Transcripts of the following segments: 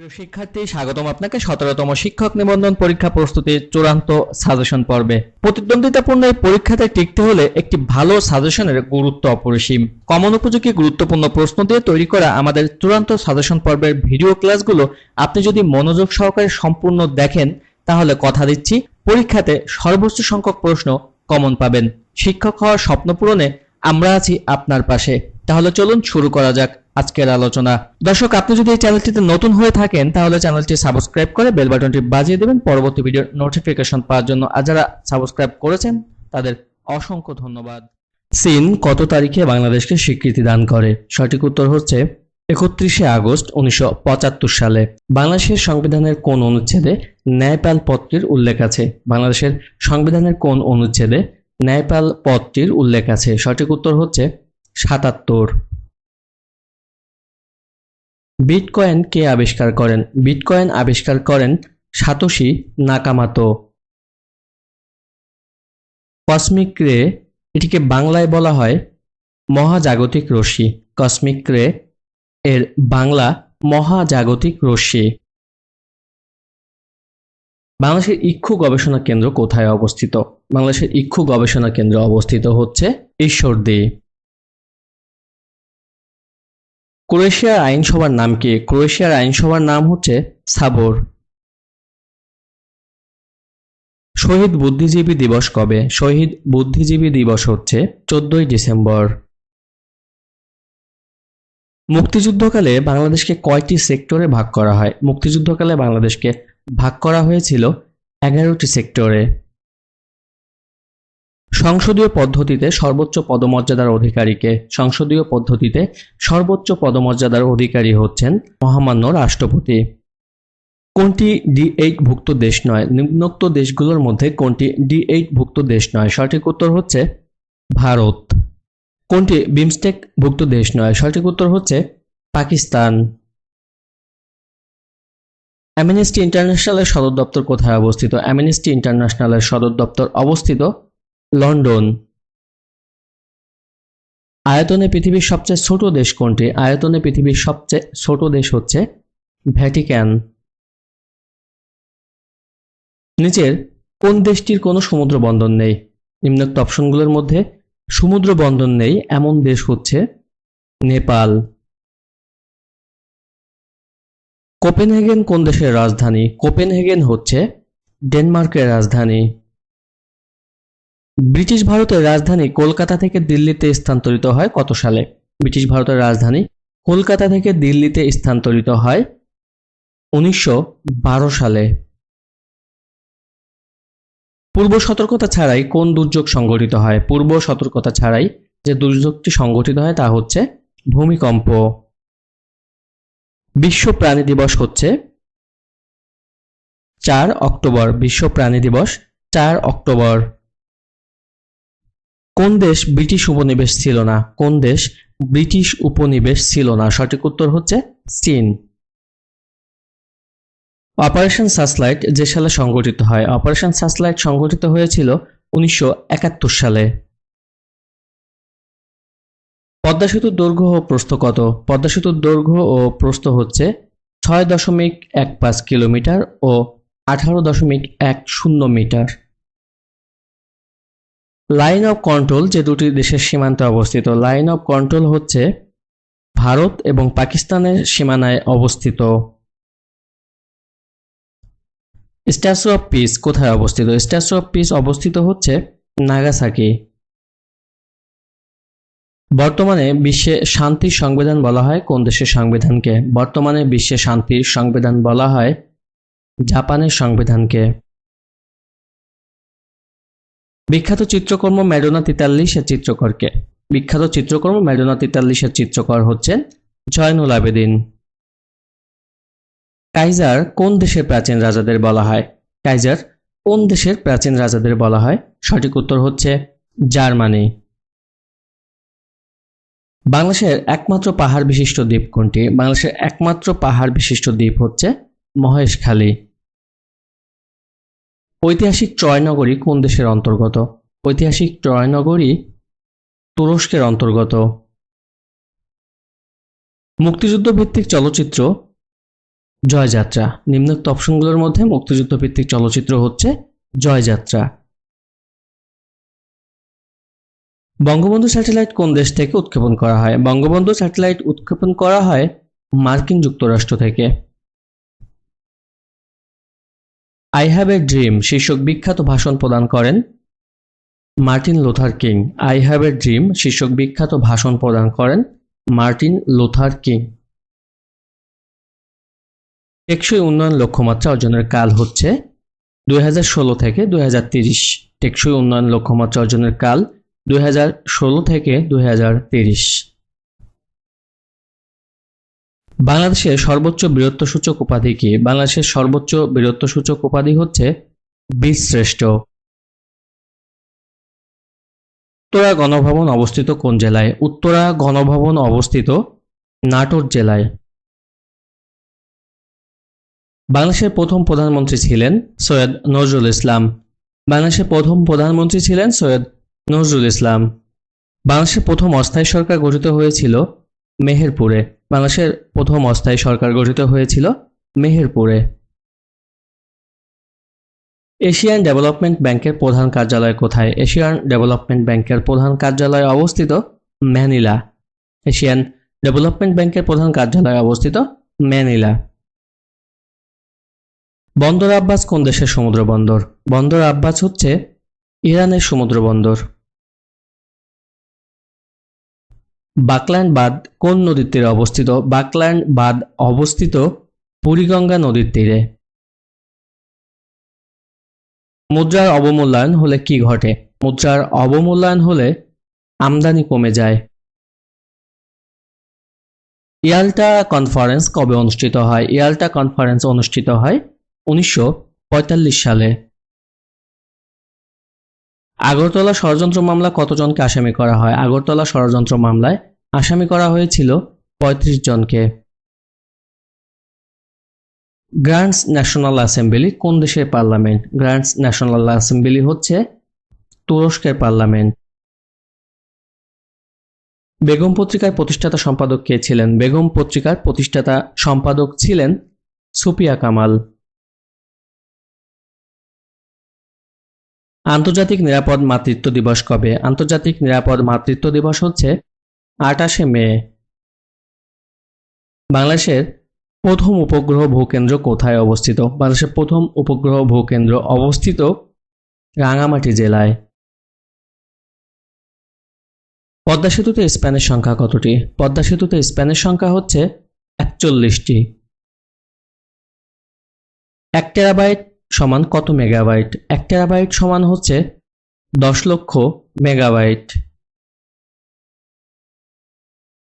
প্রিয় শিক্ষার্থী, স্বাগতম আপনাকে 17তম শিক্ষক নিবন্ধন পরীক্ষা প্রস্তুতির চূড়ান্ত সাজেশন পর্বে। প্রতিদ্বন্দ্বিতাপূর্ণ এই পরীক্ষাতে টিকতে হলে একটি ভালো সাজেশনের গুরুত্ব অপরিসীম। কমন উপযোগী গুরুত্বপূর্ণ প্রশ্ন দিয়ে তৈরি করা আমাদের চূড়ান্ত সাজেশন পর্বের ভিডিও ক্লাসগুলো আপনি যদি মনোযোগ সহকারে সম্পূর্ণ দেখেন, তাহলে কথা দিচ্ছি পরীক্ষাতে সর্বোচ্চ সংখ্যক প্রশ্ন কমন পাবেন। শিক্ষক হওয়ার স্বপ্ন পূরণে আমরা আছি আপনার পাশে। তাহলে চলুন শুরু করা যাক আজকের আলোচনা। দর্শক, আপনি যদি এই চ্যানেলটিতে নতুন হয়ে থাকেন তাহলে চ্যানেলটি সাবস্ক্রাইব করে বেল বাটনটি বাজিয়ে দেবেন পরবর্তী ভিডিওর নোটিফিকেশন পাওয়ার জন্য। আর যারা সাবস্ক্রাইব করেছেন তাদের অসংখ্য ধন্যবাদ। চীন কত তারিখে বাংলাদেশকে স্বীকৃতি দান করে? সঠিক উত্তর হচ্ছে 31শে আগস্ট 1975 সালে। বাংলাদেশের সংবিধানের কোন অনুচ্ছেদে ন্যায়পাল পদটির উল্লেখ আছে? বাংলাদেশের সংবিধানের কোন অনুচ্ছেদে ন্যায়পাল পদটির উল্লেখ আছে? সঠিক উত্তর হচ্ছে 77। বিটকয়েন কে আবিষ্কার করেন? বিটকয়েন আবিষ্কার করেন সাতোশি নাকামোতো। কসমিক রে, এটিকে বাংলায় বলা হয় মহাজাগতিক রশ্মি। কসমিক রে এর বাংলা মহাজাগতিক রশ্মি। বাংলাদেশের ইক্ষু গবেষণা কেন্দ্র কোথায় অবস্থিত? বাংলাদেশের ইক্ষু গবেষণা কেন্দ্র অবস্থিত হচ্ছে ঈশ্বরদী। ক্রোয়েশিয়ার আইনসভার নাম কি? ক্রোয়েশিয়ার আইনসভার নাম হচ্ছে সাবোর। শহীদ বুদ্ধিজীবী দিবস কবে? শহীদ বুদ্ধিজীবী দিবস হচ্ছে 14ই ডিসেম্বর। মুক্তিযুদ্ধকালে বাংলাদেশকে কয়টি সেক্টরে ভাগ করা হয়? মুক্তিযুদ্ধকালে বাংলাদেশকে ভাগ করা হয়েছিল 11টি সেক্টরে। সংসদীয় পদ্ধতিতে সর্বোচ্চ পদমর্যাদার অধিকারীকে? সংসদীয় পদ্ধতিতে সর্বোচ্চ পদমর্যাদার অধিকারী হচ্ছেন মহামান্য রাষ্ট্রপতি। কোনটি D8 ভুক্ত দেশ নয়? নিম্নোক্ত দেশগুলোর মধ্যে কোনটি D8 ভুক্ত দেশ নয়? সঠিক উত্তর হচ্ছে ভারত। কোনটি বিমস্টেক ভুক্ত দেশ নয়? সঠিক উত্তর হচ্ছে পাকিস্তান। অ্যামনেস্টি ইন্টারন্যাশনালের সদর দপ্তর কোথায় অবস্থিত? অ্যামনেস্টি ইন্টারন্যাশনালের সদর দপ্তর অবস্থিত লন্ডন। আয়তনে পৃথিবীর সবচেয়ে ছোট দেশ কোনটি? আয়তনে পৃথিবীর সবচেয়ে ছোট দেশ হচ্ছে ভ্যাটিকান। নিচের কোন দেশটির কোনো সমুদ্র বন্দর নেই? নিম্নোক্ত অপশনগুলোর মধ্যে সমুদ্র বন্দর নেই এমন দেশ হচ্ছে নেপাল। কোপেনহেগেন কোন দেশের রাজধানী? কোপেনহেগেন হচ্ছে ডেনমার্কের রাজধানী। ব্রিটিশ ভারতের রাজধানী কলকাতা থেকে দিল্লিতে স্থানান্তরিত হয় কত সালে? ব্রিটিশ ভারতের রাজধানী কলকাতা থেকে দিল্লিতে স্থানান্তরিত হয় 1912 সালে। পূর্ব সতর্কতা ছাড়াই কোন দুর্যোগ সংঘটিত হয়? পূর্ব সতর্কতা ছাড়াই যে দুর্যোগটি সংঘটিত হয় তা হচ্ছে ভূমিকম্প। বিশ্ব প্রাণী দিবস হচ্ছে 4 অক্টোবর। বিশ্ব প্রাণী দিবস 4 অক্টোবর। কোন দেশ ব্রিটিশ উপনিবেশ ছিল না? কোন দেশ ব্রিটিশ উপনিবেশ ছিল না? সঠিক উত্তর হচ্ছে চীন। অপারেশন সার্চলাইট যে সালে সংগঠিত হয়? অপারেশন সার্চলাইট সংগঠিত হয়েছিল 1971 সালে। পদ্মা সেতুর দৈর্ঘ্য ও প্রস্থ কত? পদ্মা সেতুর দৈর্ঘ্য ও প্রস্থ হচ্ছে 6.15 কিলোমিটার ও 18.10 মিটার। লাইন অফ কন্ট্রোল যে দুটি দেশের সীমান্তে অবস্থিত? লাইন অফ কন্ট্রোল হচ্ছে ভারত এবং পাকিস্তানের সীমানায় অবস্থিত। স্ট্যাচু অফ পিস কোথায় অবস্থিত? স্ট্যাচু অফ পিস অবস্থিত হচ্ছে নাগাসাকি। বর্তমানে বিশ্বে শান্তির সংবিধান বলা হয় কোন দেশের সংবিধানকে? বর্তমানে বিশ্বে শান্তির সংবিধান বলা হয় জাপানের সংবিধানকে। বিখ্যাত চিত্রকর্ম ম্যাডোনা 43 এর চিত্রকরকে? বিখ্যাত চিত্রকর্ম ম্যাডোনা 43 এর চিত্রকর হচ্ছেন জয়নুল আবেদিন। কাইজার কোন দেশের প্রাচীন রাজাদের বলা হয়? কাইজার কোন দেশের প্রাচীন রাজাদের বলা হয়? সঠিক উত্তর হচ্ছে জার্মানি। বাংলাদেশের একমাত্র পাহাড় বিশিষ্ট দ্বীপ কোনটি? বাংলাদেশের একমাত্র পাহাড় বিশিষ্ট দ্বীপ হচ্ছে মহেশখালী। ঐতিহাসিক ট্রয় নগরী কোন দেশের অন্তর্গত? ঐতিহাসিক ট্রয় নগরী তুরস্কের অন্তর্গত। মুক্তিযুদ্ধ ভিত্তিক চলচ্চিত্র জয়যাত্রা। নিম্নোক্ত অপশনগুলোর মধ্যে মুক্তিযুদ্ধ ভিত্তিক চলচ্চিত্র হচ্ছে জয়যাত্রা। বঙ্গবন্ধু স্যাটেলাইট কোন দেশ থেকে উৎক্ষেপণ করা হয়? বঙ্গবন্ধু স্যাটেলাইট উৎক্ষেপণ করা হয় মার্কিন যুক্তরাষ্ট্র থেকে। আই হ্যাভ এ ড্রিম শীর্ষক বিখ্যাত ভাষণ প্রদান করেন Martin Luther king. I have a dream শীর্ষক বিখ্যাত ভাষণ প্রদান করেন মার্টিন লুথার কিং। টেকসই উন্নয়ন লক্ষ্যমাত্রা অর্জনের কাল হচ্ছে 2016 থেকে 2030। টেকসই উন্নয়ন লক্ষ্যমাত্রা অর্জনের কাল 2016 থেকে 2030। বাংলাদেশের সর্বোচ্চ বীরত্বসূচক উপাধি কি? বাংলাদেশের সর্বোচ্চ বীরত্বসূচক উপাধি হচ্ছে বীরশ্রেষ্ঠ। উত্তরা গণভবন অবস্থিত কোন জেলায়? উত্তরা গণভবন অবস্থিত নাটোর জেলায়। বাংলাদেশের প্রথম প্রধানমন্ত্রী ছিলেন সৈয়দ নজরুল ইসলাম। বাংলাদেশের প্রথম প্রধানমন্ত্রী ছিলেন সৈয়দ নজরুল ইসলাম। বাংলাদেশের প্রথম অস্থায়ী সরকার গঠিত হয়েছিল মেহেরপুরে। বাংলাদেশের প্রথম অস্থায়ী সরকার গঠিত হয়েছিল মেহেরপুরে। এশিয়ান ডেভেলপমেন্ট ব্যাংকের প্রধান কার্যালয় কোথায়? এশিয়ান ডেভেলপমেন্ট ব্যাংকের প্রধান কার্যালয় অবস্থিত ম্যানিলা। এশিয়ান ডেভেলপমেন্ট ব্যাংকের প্রধান কার্যালয় অবস্থিত ম্যানিলা। বন্দর আব্বাস কোন দেশের সমুদ্র বন্দর? বন্দর আব্বাস হচ্ছে ইরানের সমুদ্র বন্দর। বাকল্যান্ড বাঁধ কোন নদীর তীরে অবস্থিত? বাকল্যান্ড বাঁধ অবস্থিত বুড়িগঙ্গা নদীর তীরে। মুদ্রার অবমূল্যায়ন হলে কি ঘটে? মুদ্রার অবমূল্যায়ন হলে আমদানি কমে যায়। ইয়াল্টা কনফারেন্স কবে অনুষ্ঠিত হয়? ইয়াল্টা কনফারেন্স অনুষ্ঠিত হয় 1945 সালে। আগরতলা ষড়যন্ত্র মামলা কতজনকে আসামি করা হয়? আগরতলা ষড়যন্ত্র মামলায় আসামি করা হয়েছিল 35 জনকে। গ্র্যান্ডস ন্যাশনাল অ্যাসেম্বলি কোন দেশের পার্লামেন্ট? গ্র্যান্ডস ন্যাশনাল অ্যাসেম্বলি হচ্ছে তুরস্কের পার্লামেন্ট। বেগম পত্রিকার প্রতিষ্ঠাতা সম্পাদক কে ছিলেন? বেগম পত্রিকার প্রতিষ্ঠাতা সম্পাদক ছিলেন সুফিয়া কামাল। আন্তর্জাতিক নিরাপদ মাতৃত্ব দিবস কবে? আন্তর্জাতিক নিরাপদ মাতৃত্ব দিবস হচ্ছে 28শে মে। বাংলাদেশের প্রথম উপগ্রহ ভূকেন্দ্র কোথায় অবস্থিত? বাংলাদেশের প্রথম উপগ্রহ ভূকেন্দ্র অবস্থিত রাঙামাটি জেলায়। পদ্মা সেতুতে স্প্যানের সংখ্যা কতটি? পদ্মা সেতুতে স্প্যানের সংখ্যা হচ্ছে 41টি। 1 টেরাবাইট সমান কত মেগাবাইট? 1 টেরাবাইট সমান হচ্ছে 10 লক্ষ মেগাবাইট।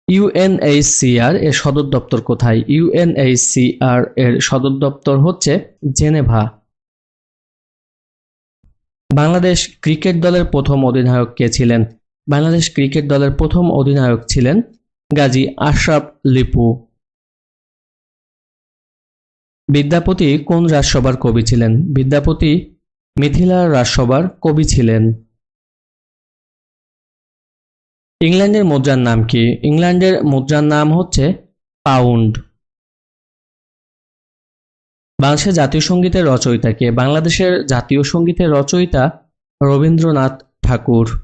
ইউএনএইচসিআর এর সদর দপ্তর কোথায়? ইউএনএইচসিআর এর সদর দপ্তর হচ্ছে জেনেভা। বাংলাদেশ ক্রিকেট দলের প্রথম অধিনায়ক কে ছিলেন? বাংলাদেশ ক্রিকেট দলের প্রথম অধিনায়ক ছিলেন গাজী আশরাফ লিপু। বিদ্যাপতি কোন রাজসভার কবি ছিলেন? বিদ্যাপতি মিথিলার রাজসভার কবি ছিলেন। ইংল্যান্ডের মুদ্রার নাম কি? ইংল্যান্ডের মুদ্রার নাম হচ্ছে পাউন্ড। বাংলাদেশের জাতীয় সঙ্গীতের রচয়িতা কে? বাংলাদেশের জাতীয় সঙ্গীতের রচয়িতা রবীন্দ্রনাথ ঠাকুর।